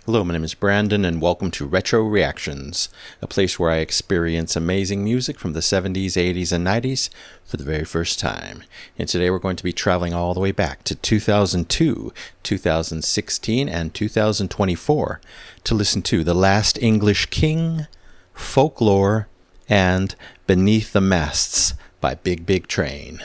Hello, my name is Brandon, and welcome to Retro Reactions, a place where I experience amazing music from the 70s, 80s, and 90s for the very first time. And today we're going to be traveling all the way back to 2002, 2016, and 2024 to listen to The Last English King, Folklore, and Beneath the Masts by Big Big Train.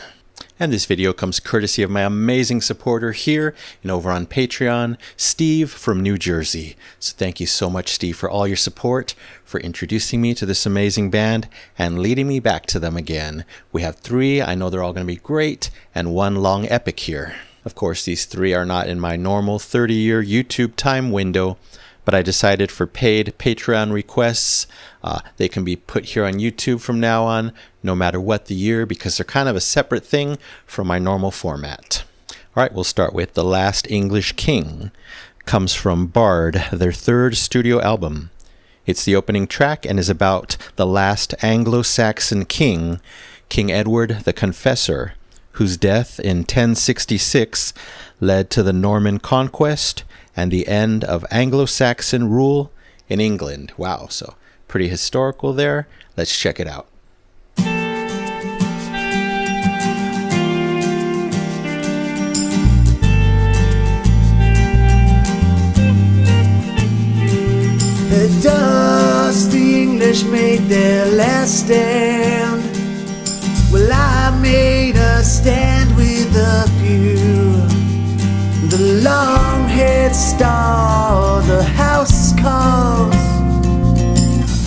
And this video comes courtesy of my amazing supporter here and over on Patreon, Steve from New Jersey. So thank you so much, Steve, for all your support, for introducing me to this amazing band and leading me back to them again. We have 3, I know they're all going to be great, and 1 long epic here. Of course, these 3 are not in my normal 30-year YouTube time window, but I decided for paid Patreon requests, they can be put here on YouTube from now on, no matter what the year, because they're kind of a separate thing from my normal format. All right, we'll start with The Last English King. Comes from Bard, their 3rd studio album. It's the opening track and is about the last Anglo-Saxon king, King Edward the Confessor, whose death in 1066 led to the Norman conquest and the end of Anglo-Saxon rule in England. Wow, so pretty historical there. Let's check it out. At dusk, the English made their last stand. Well, I made a stand with a few. The long-haired star, the house calls.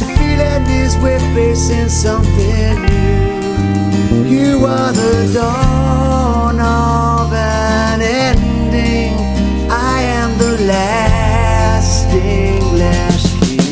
The feeling is we're facing something new. You are the dawn of an ending. I am the last English king.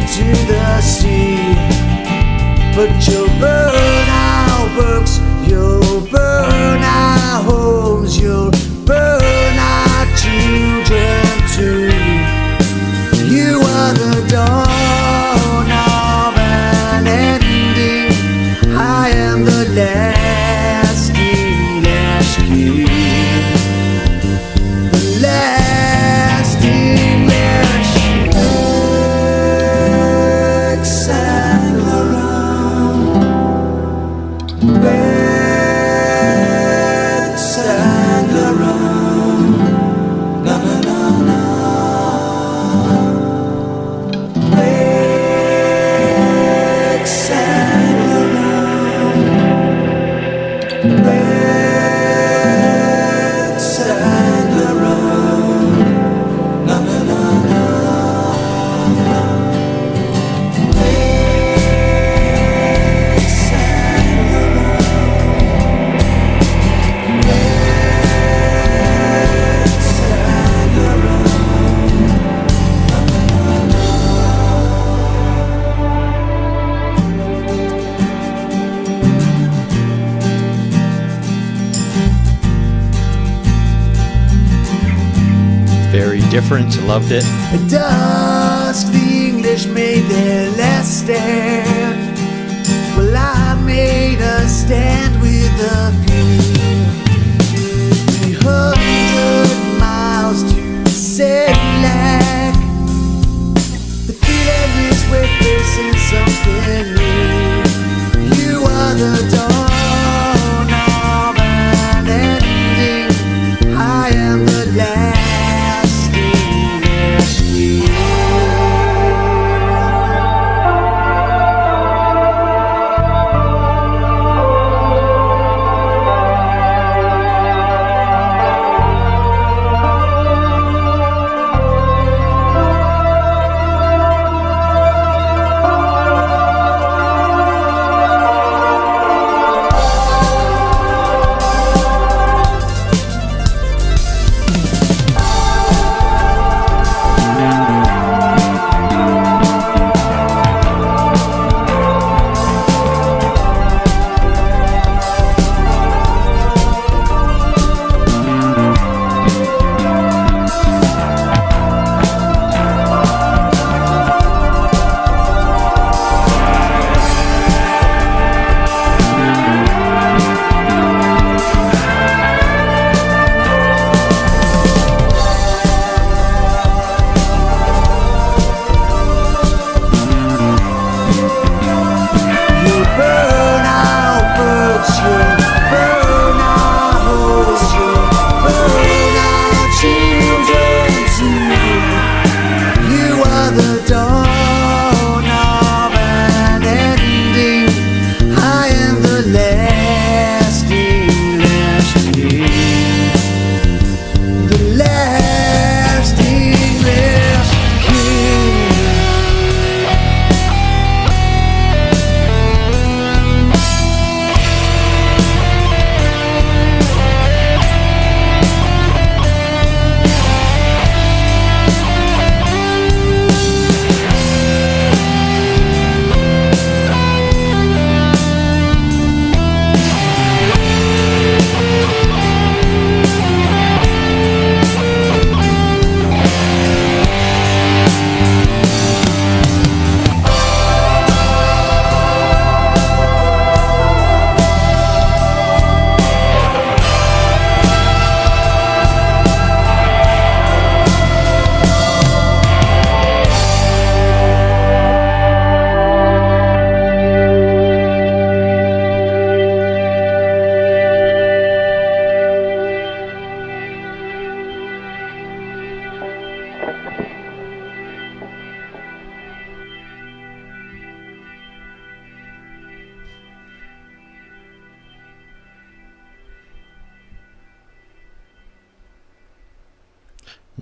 To the sea, but you'll burn our books, you'll burn our homes, you'll burn our children too. You are the dawn of an ending. I am the last English king. The last English king. Very different, loved it. At dusk, the English made their last stand. Well, I made a stand with a few. 300 miles to Sedlac. The feeling is we're facing something new. You are the dawn of an ending. I am the last.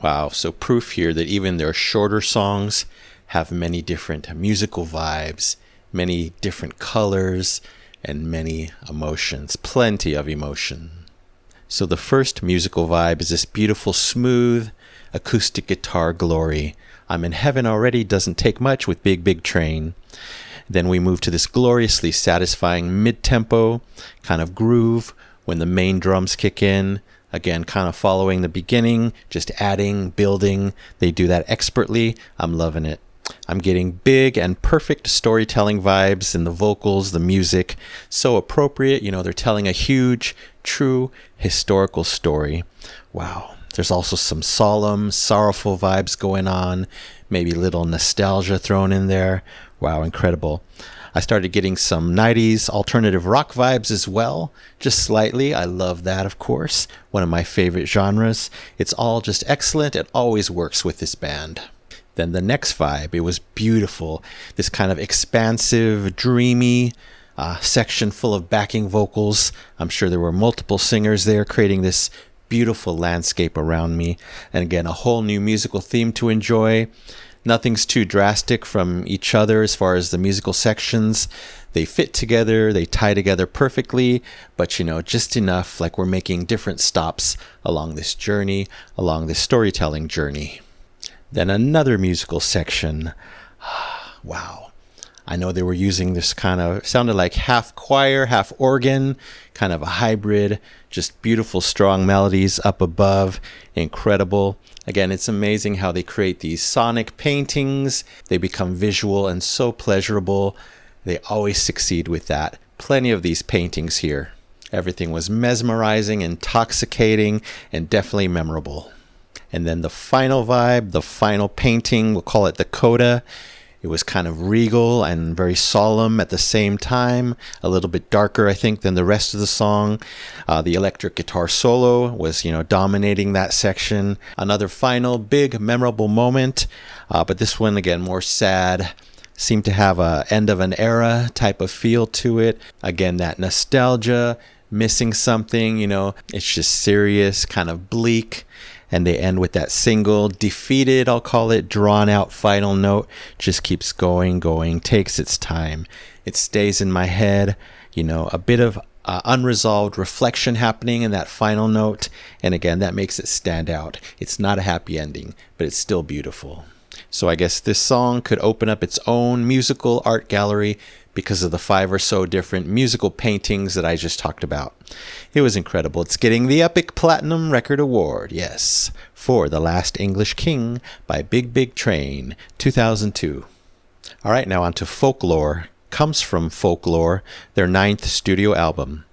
Wow, so proof here that even their shorter songs have many different musical vibes, many different colors, and many emotions, plenty of emotion. So the first musical vibe is this beautiful, smooth, acoustic guitar glory. I'm in heaven already, doesn't take much with Big Big Train. Then we move to this gloriously satisfying mid-tempo kind of groove when the main drums kick in. Again, kind of following the beginning, just adding, building. They do that expertly. I'm loving it. I'm getting big and perfect storytelling vibes in the vocals, the music. So appropriate. You know, they're telling a huge, true, historical story. Wow. There's also some solemn, sorrowful vibes going on. Maybe a little nostalgia thrown in there. Wow, incredible. I started getting some 90s alternative rock vibes as well, just slightly. I love that, of course. One of my favorite genres. It's all just excellent. It always works with this band. Then the next vibe, it was beautiful. This kind of expansive, dreamy section full of backing vocals. I'm sure there were multiple singers there creating this beautiful landscape around me. And again, a whole new musical theme to enjoy. Nothing's too drastic from each other as far as the musical sections. They fit together, they tie together perfectly, but you know, just enough like we're making different stops along this journey, along this storytelling journey. Then another musical section. Wow. I know they were using this kind of, sounded like half choir, half organ, kind of a hybrid, just beautiful, strong melodies up above, incredible. Again, it's amazing how they create these sonic paintings. They become visual and so pleasurable. They always succeed with that. Plenty of these paintings here. Everything was mesmerizing, intoxicating, and definitely memorable. And then the final vibe, the final painting, we'll call it the coda. It was kind of regal and very solemn at the same time, a little bit darker, I think, than the rest of the song. The electric guitar solo was, dominating that section. Another final big memorable moment, but this one, again, more sad. Seemed to have a end of an era type of feel to it. Again, that nostalgia, missing something, it's just serious, kind of bleak. And they end with that single, defeated, I'll call it, drawn out final note. Just keeps going, takes its time. It stays in my head, a bit of unresolved reflection happening in that final note. And again, that makes it stand out. It's not a happy ending, but it's still beautiful. So I guess this song could open up its own musical art gallery because of the 5 or so different musical paintings that I just talked about. It was incredible. It's getting the Epic Platinum Record Award, yes, for The Last English King by Big Big Train, 2002. All right, now on to Folklore. Comes from Folklore, their 9th studio album.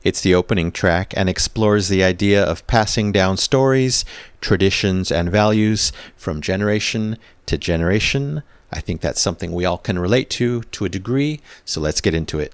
It's the opening track and explores the idea of passing down stories, traditions, and values from generation to generation. I think that's something we all can relate to a degree, so let's get into it.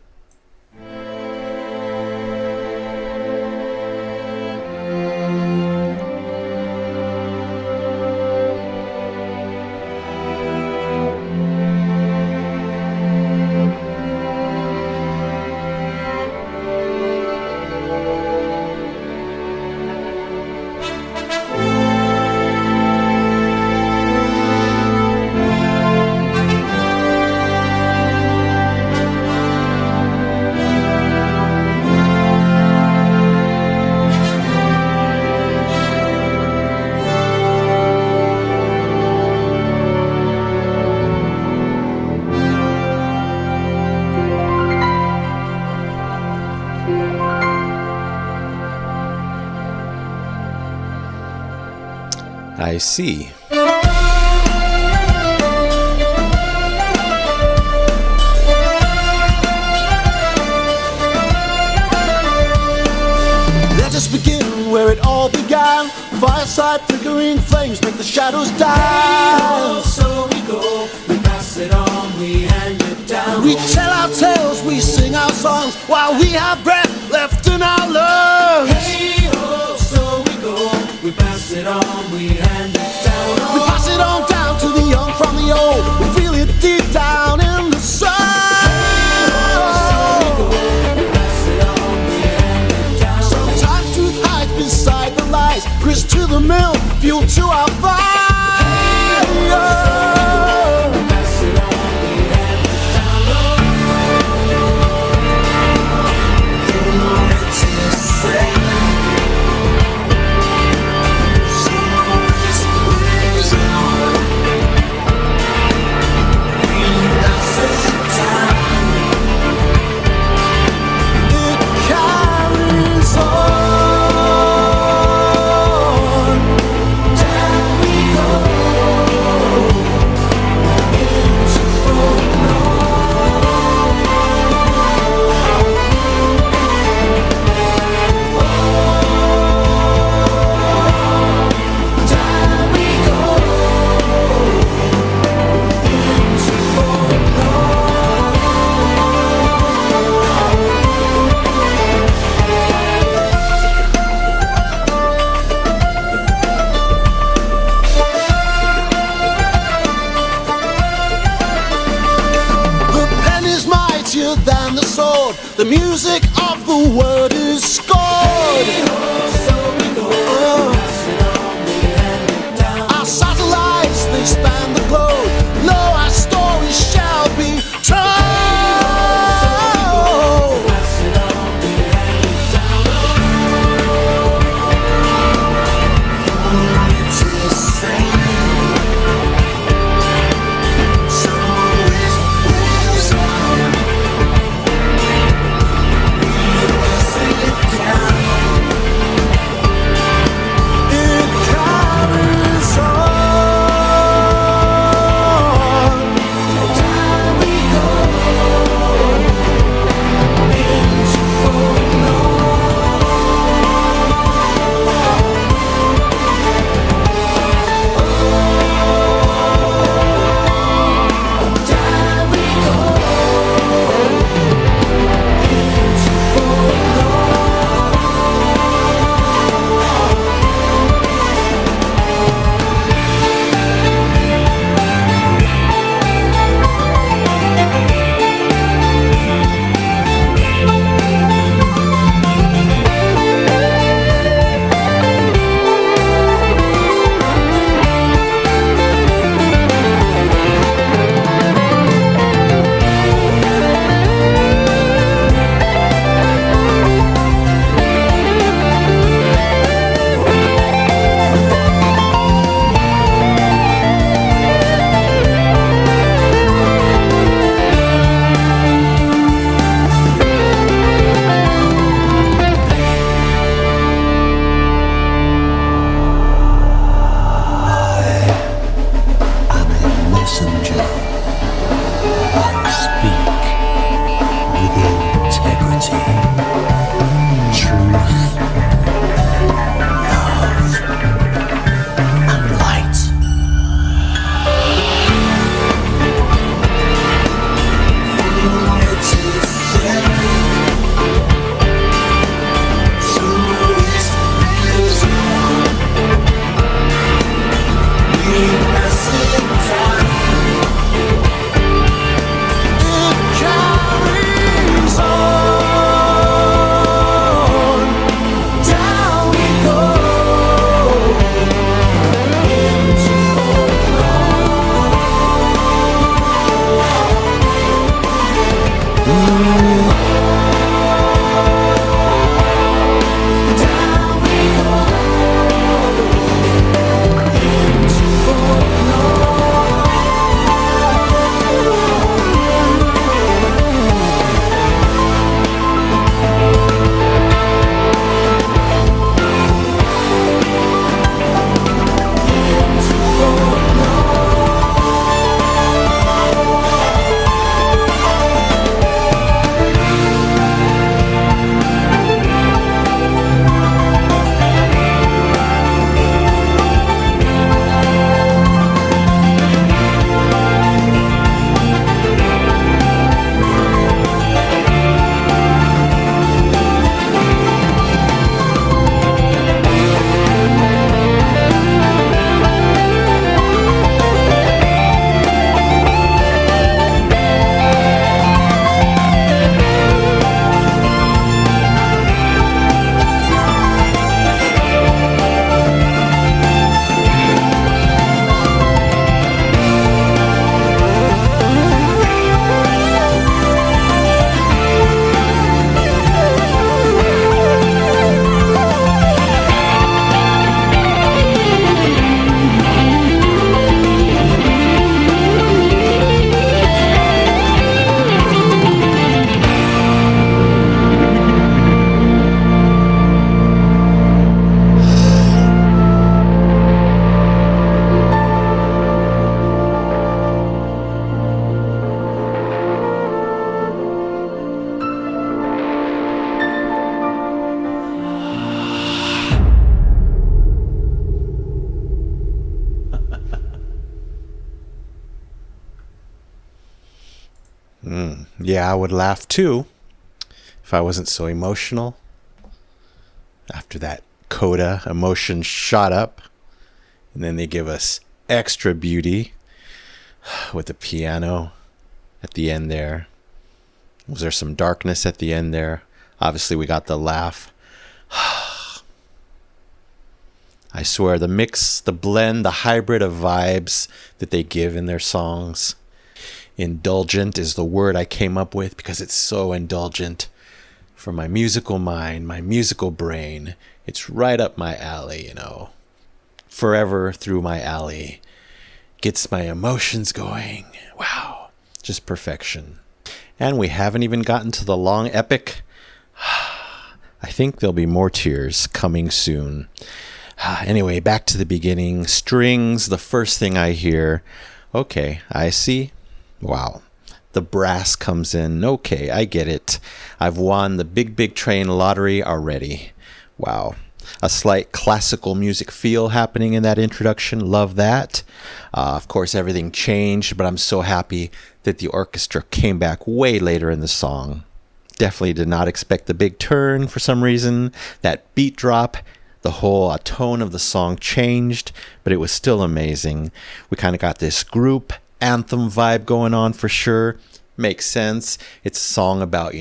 I see. Let us begin where it all began. Fireside flickering flames make the shadows die. So we go, we pass it on, we hand it down. We tell our tales, we sing our songs while we have breath left in our lungs. Hey ho, so we go, we pass it on, we hand it down. We pass it on down to the young from the old. We feel it deep down in the soul. Hey ho, so we go, we pass it on, we hand it down. Sometimes truth hides beside the lies. Grist to the mill, fuel to our fire. Yeah, I would laugh too if I wasn't so emotional. After that coda, emotion shot up. And then they give us extra beauty with the piano at the end there. Was there some darkness at the end there? Obviously, we got the laugh. I swear, the mix, the blend, the hybrid of vibes that they give in their songs. Indulgent is the word I came up with because it's so indulgent for my musical mind, my musical brain. It's right up my alley, you know. Forever through my alley. Gets my emotions going. Wow. Just perfection. And we haven't even gotten to the long epic. I think there'll be more tears coming soon. Anyway, back to the beginning. Strings, the first thing I hear. Okay, I see. Wow. The brass comes in. Okay, I get it. I've won the Big Big Train lottery already. Wow. A slight classical music feel happening in that introduction. Love that. Of course, everything changed, but I'm so happy that the orchestra came back way later in the song. Definitely did not expect the big turn for some reason. That beat drop, the whole tone of the song changed, but it was still amazing. We kind of got this group anthem vibe going on for sure. Makes sense. It's a song about,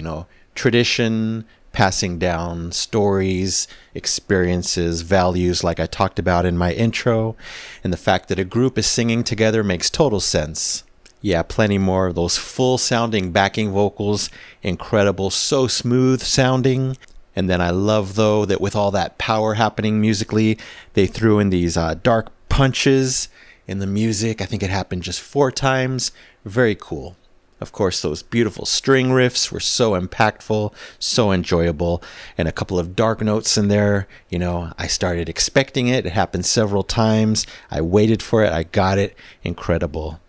tradition, passing down stories, experiences, values like I talked about in my intro. And the fact that a group is singing together makes total sense. Yeah, plenty more of those full sounding backing vocals. Incredible, so smooth sounding. And then I love, though, that with all that power happening musically, they threw in these dark punches in the music. I think it happened just 4 times. Very cool. Of course, those beautiful string riffs were so impactful, so enjoyable, and a couple of dark notes in there. I started expecting it. It happened several times. I waited for it. I got it. Incredible.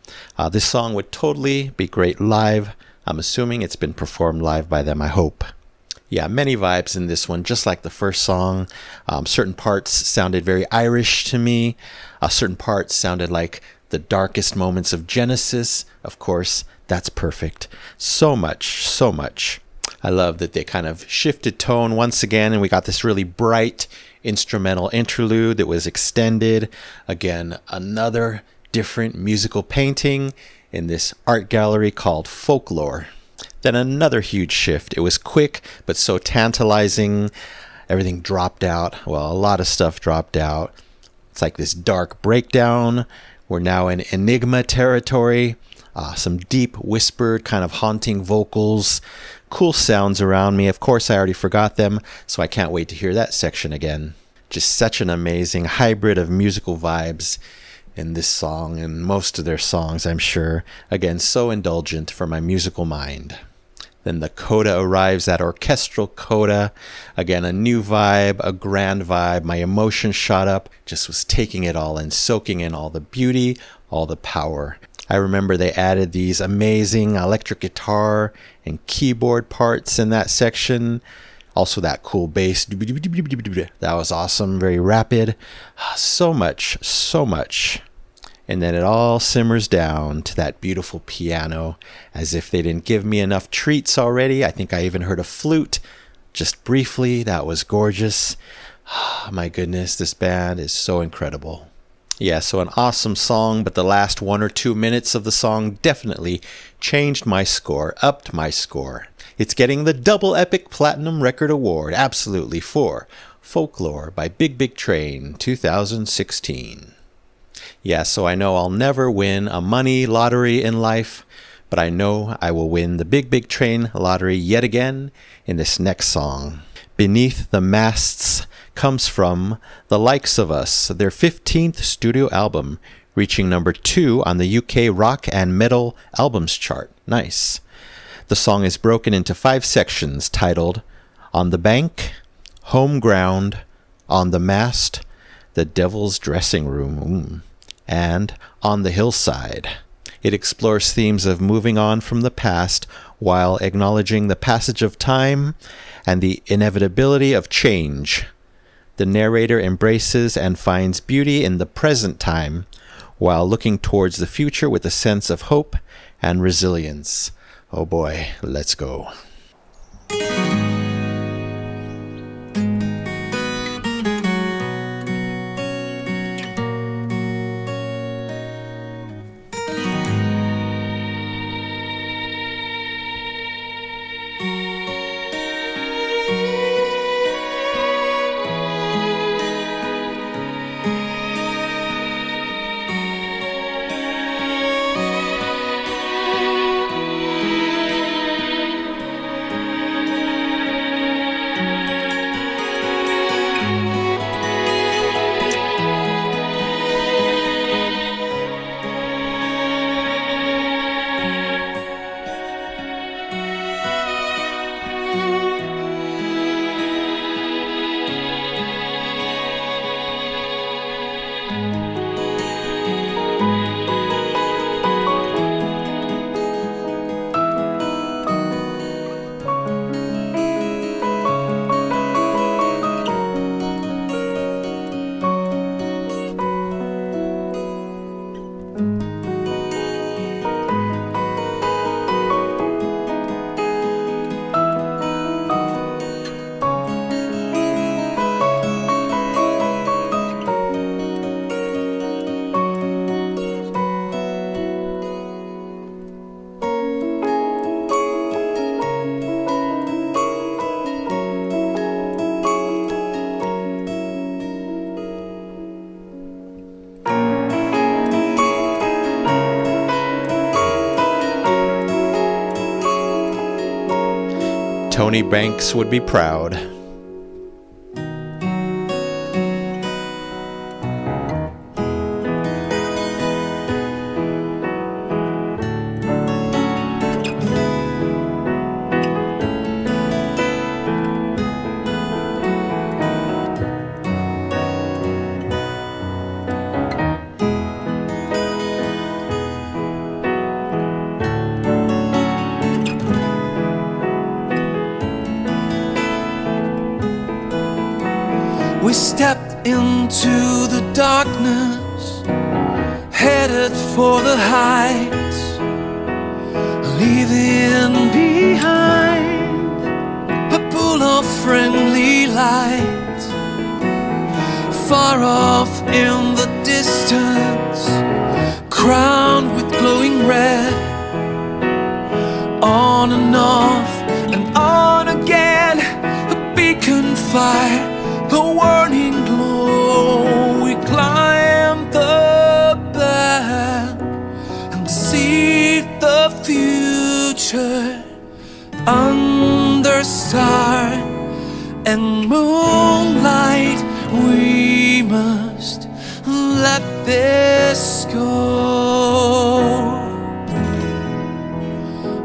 This song would totally be great live. I'm assuming it's been performed live by them, I hope. Yeah, many vibes in this one, just like the first song. Certain parts sounded very Irish to me. Certain parts sounded like the darkest moments of Genesis. Of course, that's perfect. So much, so much. I love that they kind of shifted tone once again, and we got this really bright instrumental interlude that was extended. Again, another different musical painting in this art gallery called Folklore. Then another huge shift. It was quick, but so tantalizing. Everything dropped out. Well, a lot of stuff dropped out. It's like this dark breakdown. We're now in enigma territory. Some deep whispered kind of haunting vocals. Cool sounds around me. Of course, I already forgot them, so I can't wait to hear that section again. Just such an amazing hybrid of musical vibes in this song and most of their songs, I'm sure. Again, so indulgent for my musical mind. Then the coda arrives, that orchestral coda. Again, a new vibe, a grand vibe. My emotion shot up, just was taking it all in, soaking in all the beauty, all the power. I remember they added these amazing electric guitar and keyboard parts in that section. Also that cool bass. That was awesome, very rapid. So much, so much. And then it all simmers down to that beautiful piano, as if they didn't give me enough treats already. I think I even heard a flute just briefly. That was gorgeous. My goodness, this band is so incredible. Yeah, so an awesome song, but the last 1 or 2 minutes of the song definitely changed my score, upped my score. It's getting the double epic platinum record award, absolutely, for Folklore by Big Big Train 2016. Yeah, so I know I'll never win a money lottery in life, but I know I will win the Big Big Train lottery yet again in this next song. Beneath the Masts comes from The Likes of Us, their 15th studio album, reaching number 2 on the UK rock and metal albums chart. Nice. The song is broken into 5 sections titled On the Bank, Home Ground, On the Mast, The Devil's Dressing Room, and On the Hillside. It explores themes of moving on from the past while acknowledging the passage of time and the inevitability of change. The narrator embraces and finds beauty in the present time while looking towards the future with a sense of hope and resilience. Oh boy, let's go. Tony Banks would be proud. We stepped into the darkness, headed for the heights, leaving behind a pool of friendly light. Far off in the distance, crowned with glowing red, on and off and on again, a beacon fire, a warning glow. We climb the bank and see the future under star and moonlight. We must let this go.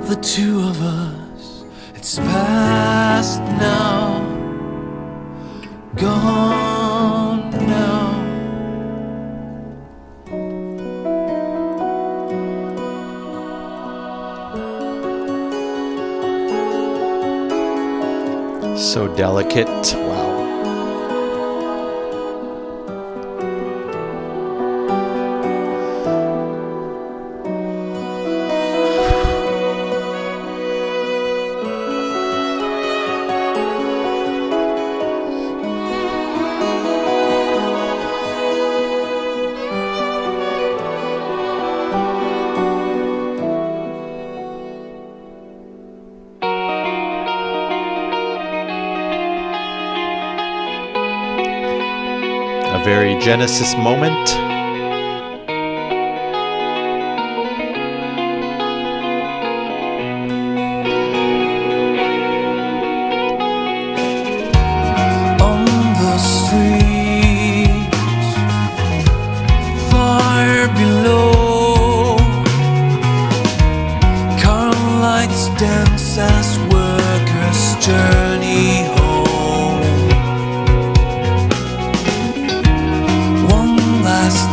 The two of us, it's past now, gone now. So delicate. Wow. A very Genesis moment. On the streets far below, car lights dance as workers journey home. One last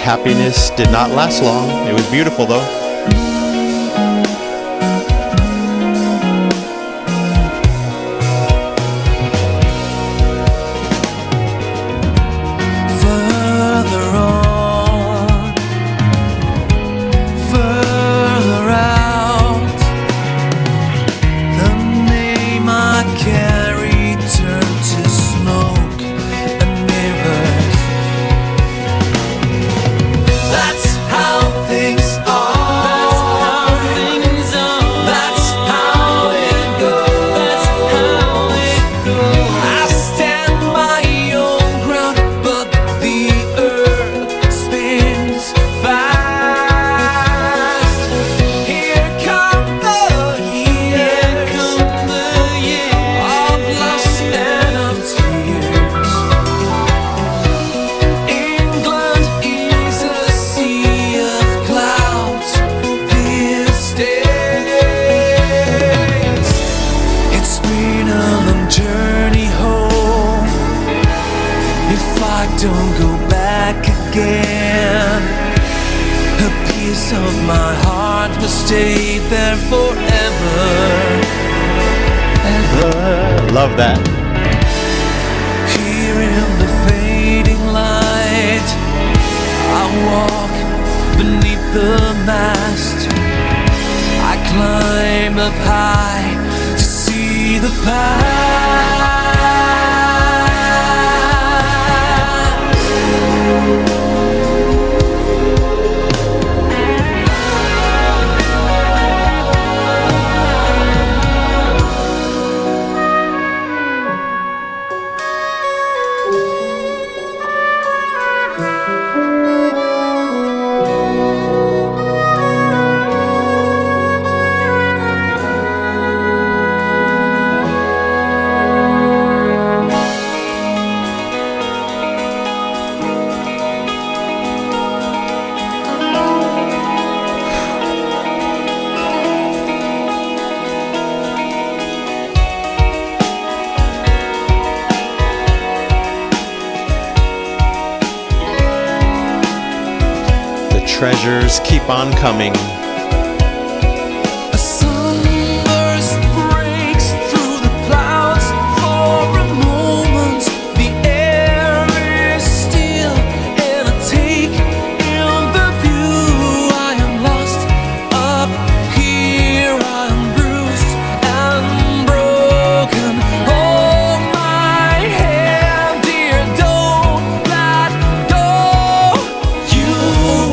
happiness did not last long. It was beautiful, though. Don't go back again. A piece of my heart will stay there forever. Love that. Here in the fading light, I walk beneath the mast. I climb up high to see the past. Treasures keep on coming. A sunburst breaks through the clouds. For a moment the air is still, and I take in the view. I am lost up here, I am bruised and broken. Hold my hand, dear, don't let go. You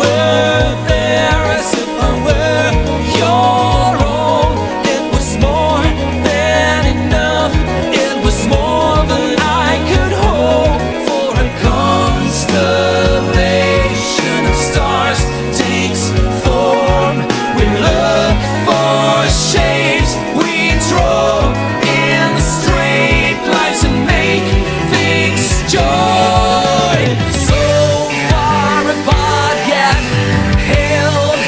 were there as if I were your own. It was more than enough. It was more than I could hope for. A constellation of stars takes form. We look for shapes, we draw in the straight lines and make things joy. So far apart yet held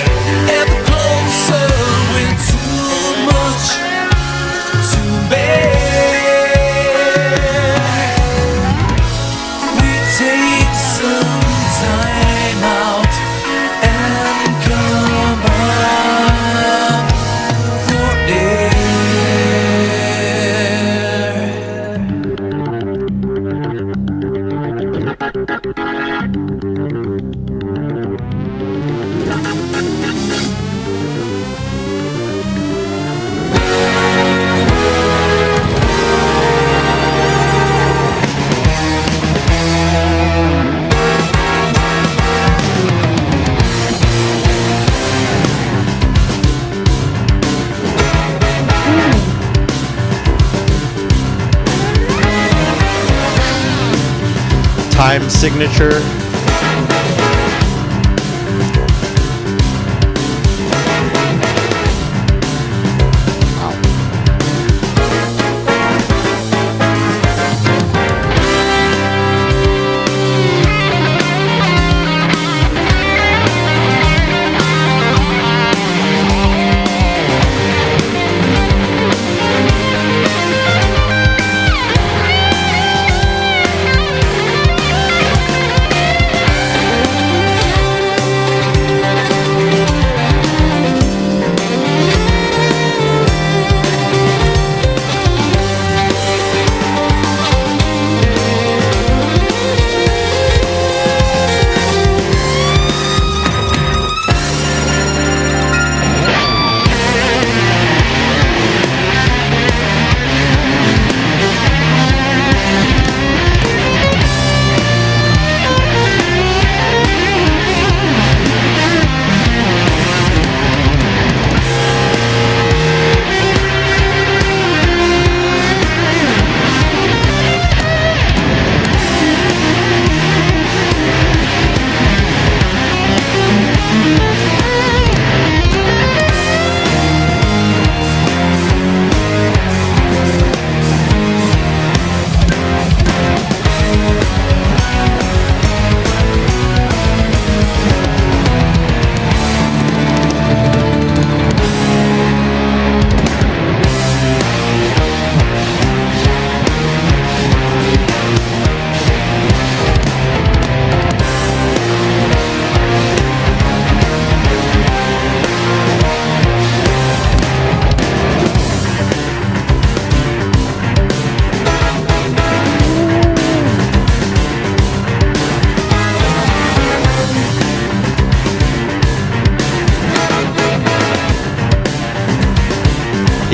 ever closer, with too much to bear. We take some time out and come back for air. Time signature.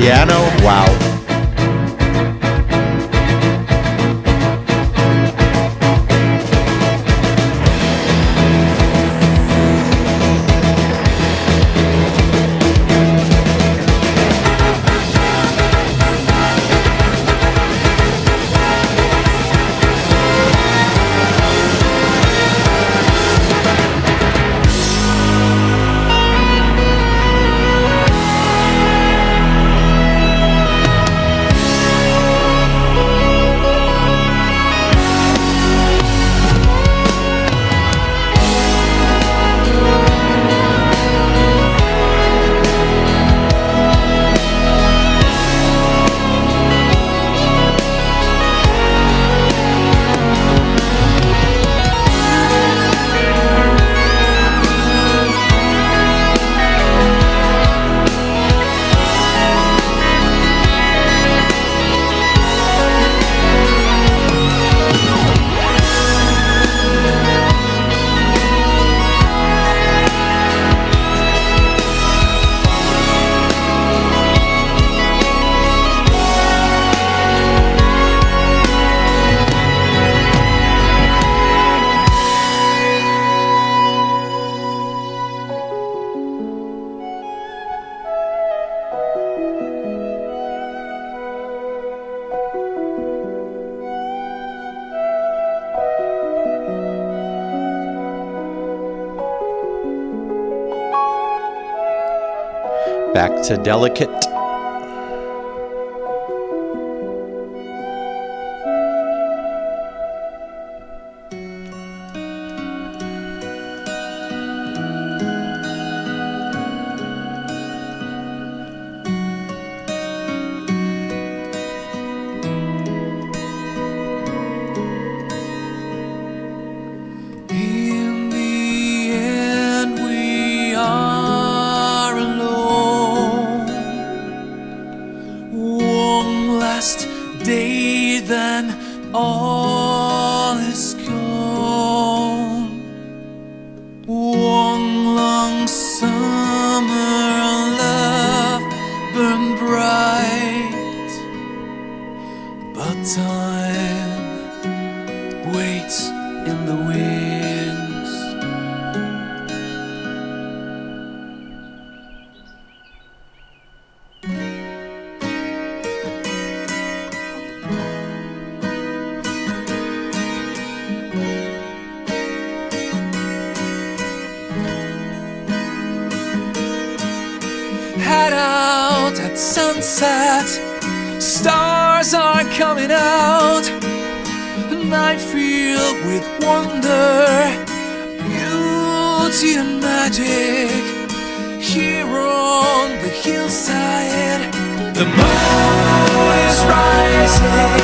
piano. Wow. Back to Delicate. In the end, we are alone. One last day, then all is gone. One long summer, love burned bright, but time waits in the wings. Head out at sunset, stars are coming out. A night filled with wonder, beauty and magic. Here on the hillside, the moon is rising,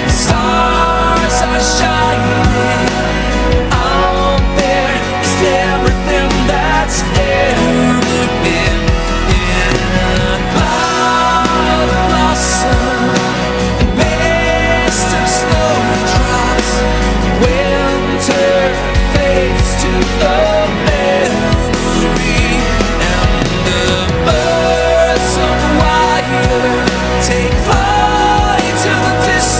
stars are shining. Out there is everything that's ever been. In a cloud of blossom, mist and snow drops, winter fades to a memory, and the birds on wire take flight to the distance.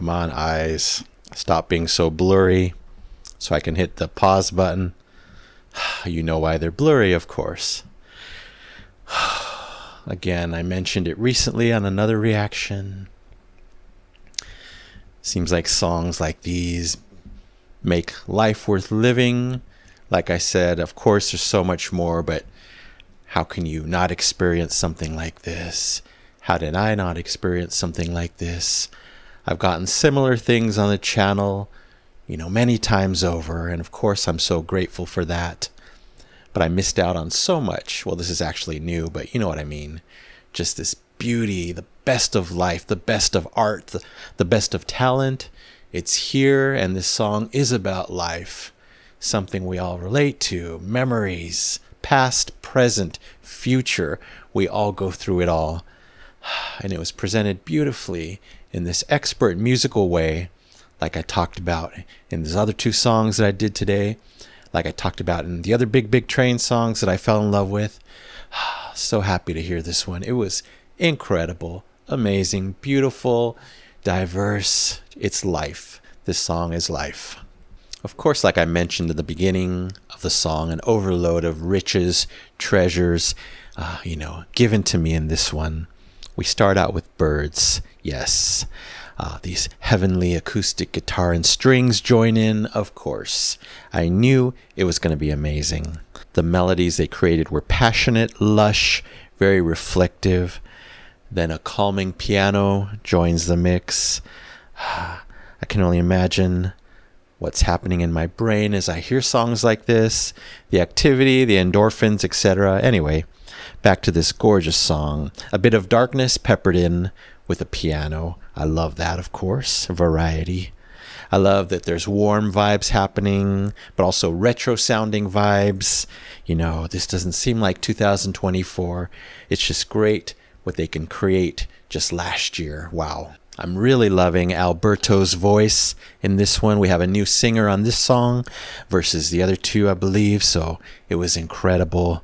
Come on, eyes. Stop being so blurry so I can hit the pause button. You know why they're blurry, of course. Again, I mentioned it recently on another reaction. Seems like songs like these make life worth living. Like I said, of course, there's so much more, but how can you not experience something like this? How did I not experience something like this? I've gotten similar things on the channel, many times over, and of course I'm so grateful for that. But I missed out on so much. Well, this is actually new, but you know what I mean. Just this beauty, the best of life, the best of art, the best of talent. It's here, and this song is about life. Something we all relate to. Memories, past, present, future. We all go through it all. And it was presented beautifully in this expert musical way, like I talked about in these other two songs that I did today, like I talked about in the other Big Train songs that I fell in love with. So happy to hear this one. It was incredible, amazing, beautiful, diverse. It's life. This song is life. Of course, like I mentioned at the beginning of the song, an overload of riches, treasures, given to me in this one. We start out with birds, yes. These heavenly acoustic guitar and strings join in, of course. I knew it was going to be amazing. The melodies they created were passionate, lush, very reflective. Then a calming piano joins the mix. I can only imagine what's happening in my brain as I hear songs like this, the activity, the endorphins, etc. Anyway, back to this gorgeous song. A bit of darkness peppered in with a piano. I love that, of course. Variety. I love that there's warm vibes happening, but also retro-sounding vibes. This doesn't seem like 2024. It's just great what they can create just last year. Wow. I'm really loving Alberto's voice in this one. We have a new singer on this song versus the other two, I believe, so it was incredible.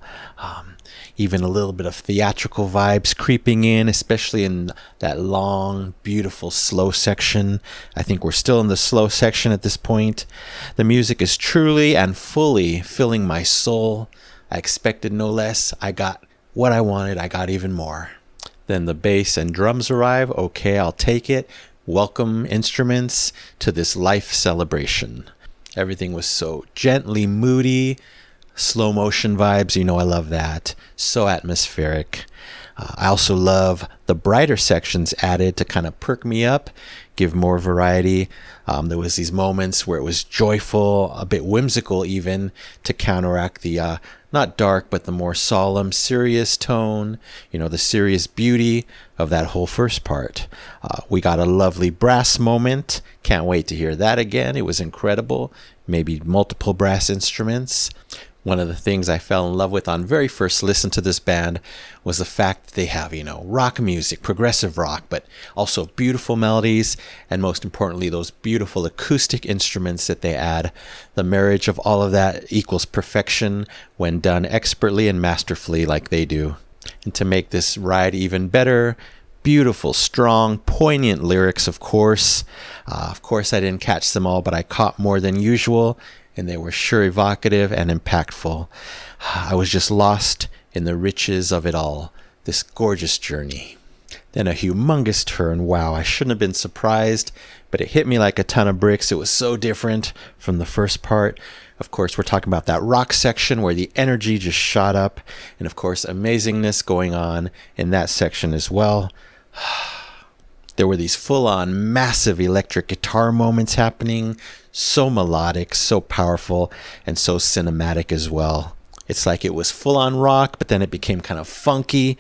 Even a little bit of theatrical vibes creeping in, especially in that long, beautiful, slow section. I think we're still in the slow section at this point. The music is truly and fully filling my soul. I expected no less. I got what I wanted. I got even more. Then the bass and drums arrive. Okay, I'll take it. Welcome instruments to this life celebration. Everything was so gently moody. Slow motion vibes, I love that. So atmospheric. I also love the brighter sections added to kind of perk me up, give more variety. There was these moments where it was joyful, a bit whimsical even, to counteract the not dark, but the more solemn, serious tone, the serious beauty of that whole first part. We got a lovely brass moment. Can't wait to hear that again. It was incredible. Maybe multiple brass instruments. One of the things I fell in love with on very first listen to this band was the fact that they have, rock music, progressive rock, but also beautiful melodies, and most importantly, those beautiful acoustic instruments that they add. The marriage of all of that equals perfection when done expertly and masterfully like they do. And to make this ride even better, beautiful, strong, poignant lyrics, of course. Of course, I didn't catch them all, but I caught more than usual. And they were sure evocative and impactful. I was just lost in the riches of it all, this gorgeous journey. Then a humongous turn. Wow, I shouldn't have been surprised, but it hit me like a ton of bricks. It was so different from the first part. Of course, we're talking about that rock section where the energy just shot up. And of course, amazingness going on in that section as well. There were these full-on massive electric guitar moments happening, so melodic, so powerful, and so cinematic as well. It's like it was full-on rock, but then it became kind of funky.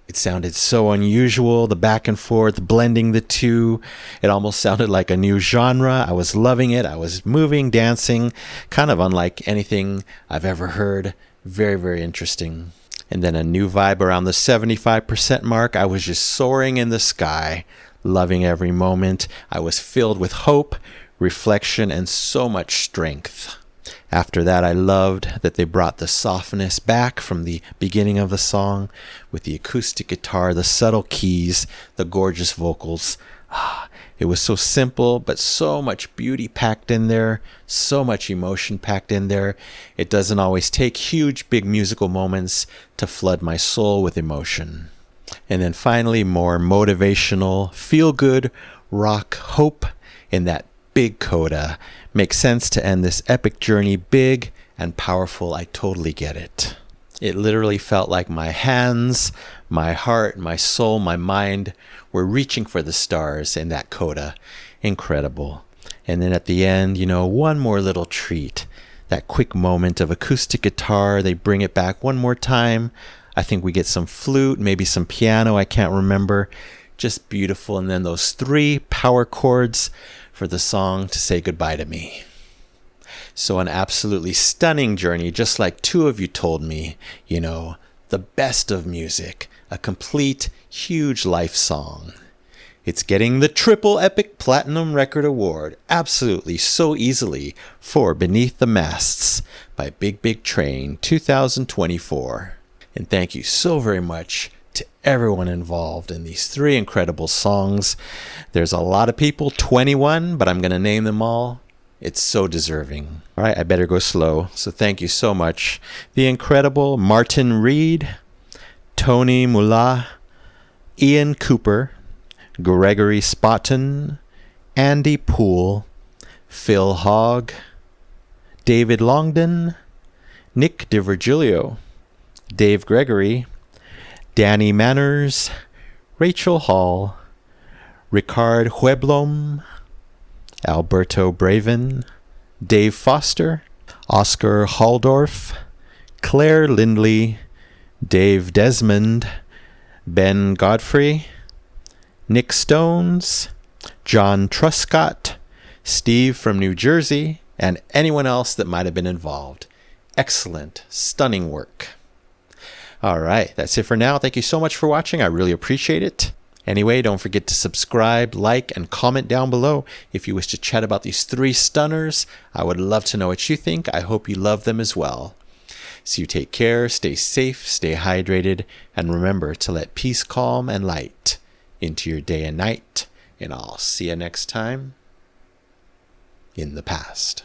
It sounded so unusual, the back and forth, blending the two. It almost sounded like a new genre. I was loving it. I was moving, dancing, kind of unlike anything I've ever heard. Very, very interesting. And then a new vibe around the 75% mark. I was just soaring in the sky, loving every moment. I was filled with hope, reflection, and so much strength. After that, I loved that they brought the softness back from the beginning of the song with the acoustic guitar, the subtle keys, the gorgeous vocals. It was so simple, but so much beauty packed in there, so much emotion packed in there. It doesn't always take huge, big musical moments to flood my soul with emotion. And then finally, more motivational, feel-good rock hope in that big coda. Makes sense to end this epic journey big and powerful. I totally get it. It literally felt like my hands, my heart, my soul, my mind were reaching for the stars in that coda. Incredible. And then at the end, one more little treat. That quick moment of acoustic guitar. They bring it back one more time. I think we get some flute, maybe some piano. I can't remember. Just beautiful. And then those 3 power chords for the song to say goodbye to me. So an absolutely stunning journey, just like 2 of you told me, the best of music, a complete, huge life song. It's getting the triple epic platinum record award, absolutely so easily, for Beneath the Masts by Big Big Train 2024. And thank you so very much to everyone involved in these 3 incredible songs. There's a lot of people, 21, but I'm going to name them all. It's so deserving. All right, I better go slow. So thank you so much. The incredible Martin Reed, Tony Mullah, Ian Cooper, Gregory Spotton, Andy Poole, Phil Hogg, David Longden, Nick DiVirgilio, Dave Gregory, Danny Manners, Rachel Hall, Ricard Hueblom, Alberto Braven, Dave Foster, Oscar Halldorf, Claire Lindley, Dave Desmond, Ben Godfrey, Nick Stones, John Truscott, Steve from New Jersey, and anyone else that might have been involved. Excellent, stunning work. All right, that's it for now. Thank you so much for watching. I really appreciate it. Anyway, don't forget to subscribe, like, and comment down below if you wish to chat about these 3 stunners. I would love to know what you think. I hope you love them as well. So you take care, stay safe, stay hydrated, and remember to let peace, calm, and light into your day and night. And I'll see you next time in the past.